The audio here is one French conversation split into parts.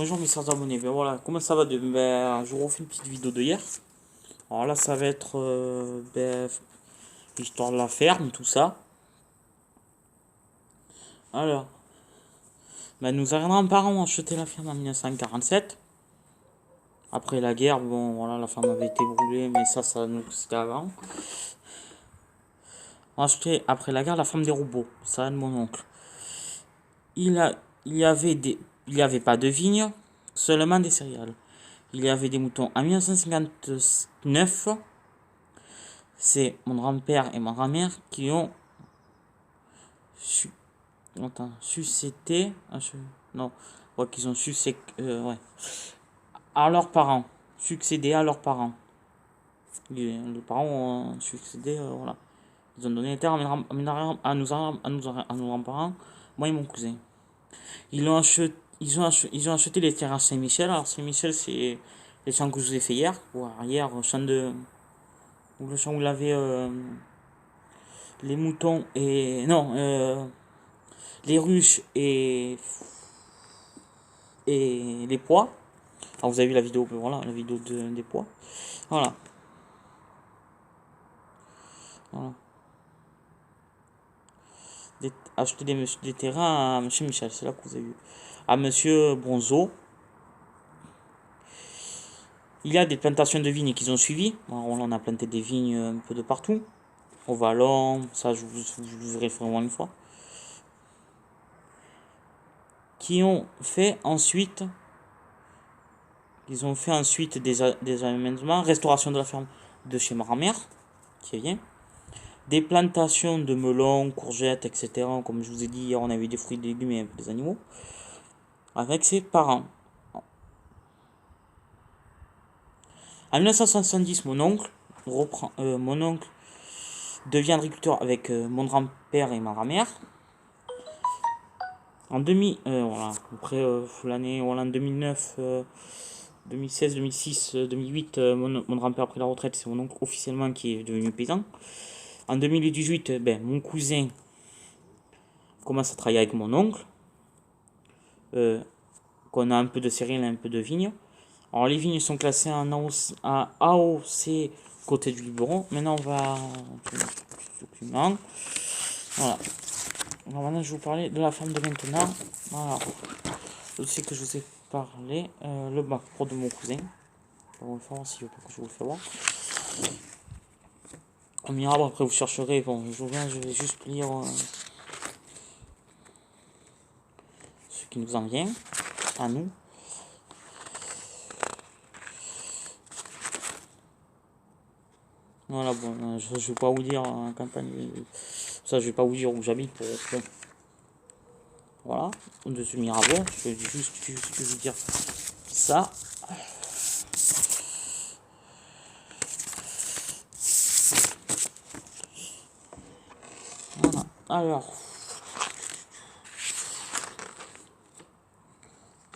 Bonjour mes chers abonnés, ben voilà, comment ça va je vous refais une petite vidéo de hier. Alors là ça va être l'histoire de la ferme, tout ça. Alors, nos grands-parents ont acheté la ferme en 1947. Après la guerre, bon voilà, la ferme avait été brûlée, mais ça nous c'était avant. On a acheté après la guerre la ferme des robots, ça de mon oncle. Il a, il y avait il y avait pas de vignes, seulement des céréales. Il y avait des moutons. En 1959, c'est mon grand-père et ma grand-mère qui ont su, succédé, non, ouais, qu'ils ont succédé, ouais, à leurs parents, succédé à leurs parents. Les parents ont succédé, voilà. Ils ont donné les terres à nos grands-parents, moi et mon cousin. Ils ont acheté les terres à Saint-Michel. Alors Saint-Michel, c'est les champs que je vous ai fait hier. Hier, le champ où il avait les moutons et non, les ruches et les pois. Alors vous avez vu la vidéo, voilà, la vidéo des pois. Voilà. Voilà. Acheter des terrains à Monsieur Michel, c'est là que vous avez vu. À Monsieur Bronzo. Il y a des plantations de vignes qu'ils ont suivies. Alors, on a planté des vignes un peu de partout. Au Vallon, ça je vous verrai vraiment une fois. Qui ont fait ensuite Ils ont fait ensuite des aménagements, restauration de la ferme de chez ma grand-mère, qui est bien. Des plantations de melons, courgettes, etc. Comme je vous ai dit hier, on avait des fruits, des légumes et un peu des animaux. Avec ses parents. En 1970, mon oncle devient agriculteur avec mon grand-père et ma grand-mère. En 2000, voilà, après l'année, voilà, en 2009, 2016, 2006, 2008, mon grand-père a pris la retraite, c'est mon oncle officiellement qui est devenu paysan. En 2018, mon cousin commence à travailler avec mon oncle, qu'on a un peu de céréales et un peu de vignes. Alors les vignes sont classées en AOC côté du Luberon. Maintenant on va document. Voilà. Alors maintenant je vais vous parler de la ferme de maintenant. Voilà. Je sais que je vous ai parlé. Le bac pro de mon cousin. On va voir si je vous le fais voir. Un miracle, après vous chercherez. Bon, je vais juste lire ce qui nous en vient à nous. Voilà, bon, je vais pas vous dire en campagne, ça je vais pas vous dire où j'habite pour voilà, au-dessus de Mirabeau, je vais juste vous dire ça. Voilà, alors.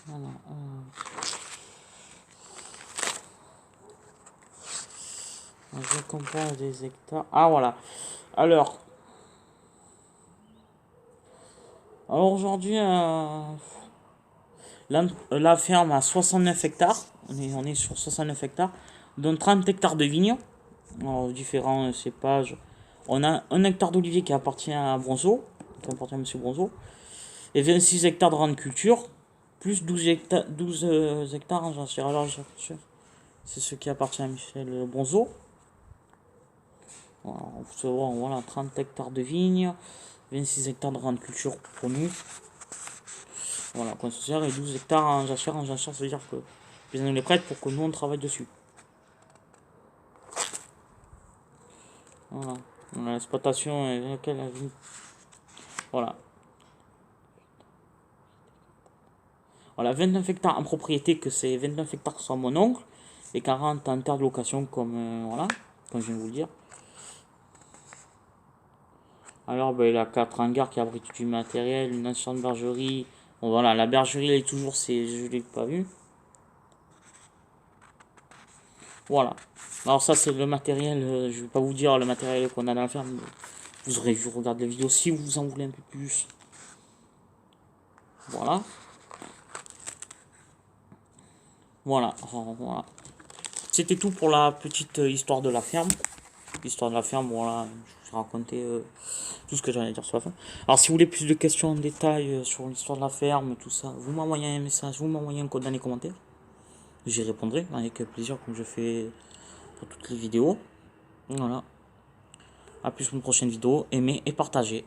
Voilà, je compare des hectares. Ah voilà. Alors aujourd'hui, la ferme a 69 hectares. On est sur 69 hectares, dont 30 hectares de vignes. Alors, différents cépages. On a 1 hectare d'olivier qui appartient à Bronzo, qui appartient à Monsieur Bronzo, et 26 hectares de grande culture, plus 12 hectares en jachère. Alors, c'est ce qui appartient à Michel Bronzo. Voilà, 30 hectares de vignes, 26 hectares de grande culture pour nous. Voilà, concessionnaire et 12 hectares en jachère. En jachère, ça veut dire que ils nous les prêtent pour que nous on travaille dessus. Voilà, l'exploitation est laquelle la vie. Voilà. Voilà, 29 hectares en propriété, que c'est 29 hectares sur mon oncle, et 40 en terre de location, comme voilà, comme je viens de vous le dire. Alors, il a 4 hangars qui abritent du matériel, une ancienne bergerie. Bon, voilà, la bergerie, elle est toujours, je l'ai pas vu. Voilà. Alors, ça, c'est le matériel. Je vais pas vous dire le matériel qu'on a dans la ferme. Vous aurez vu, regarder la vidéo si vous en voulez un peu plus. Voilà. Voilà, voilà. C'était tout pour la petite histoire de la ferme. L'histoire de la ferme, voilà, je vous ai raconté tout ce que j'allais dire sur la ferme. Alors si vous voulez plus de questions en détail sur l'histoire de la ferme, tout ça, vous m'envoyez un message, vous m'envoyez un code dans les commentaires. J'y répondrai avec plaisir comme je fais pour toutes les vidéos. Voilà. A plus pour une prochaine vidéo. Aimez et partagez.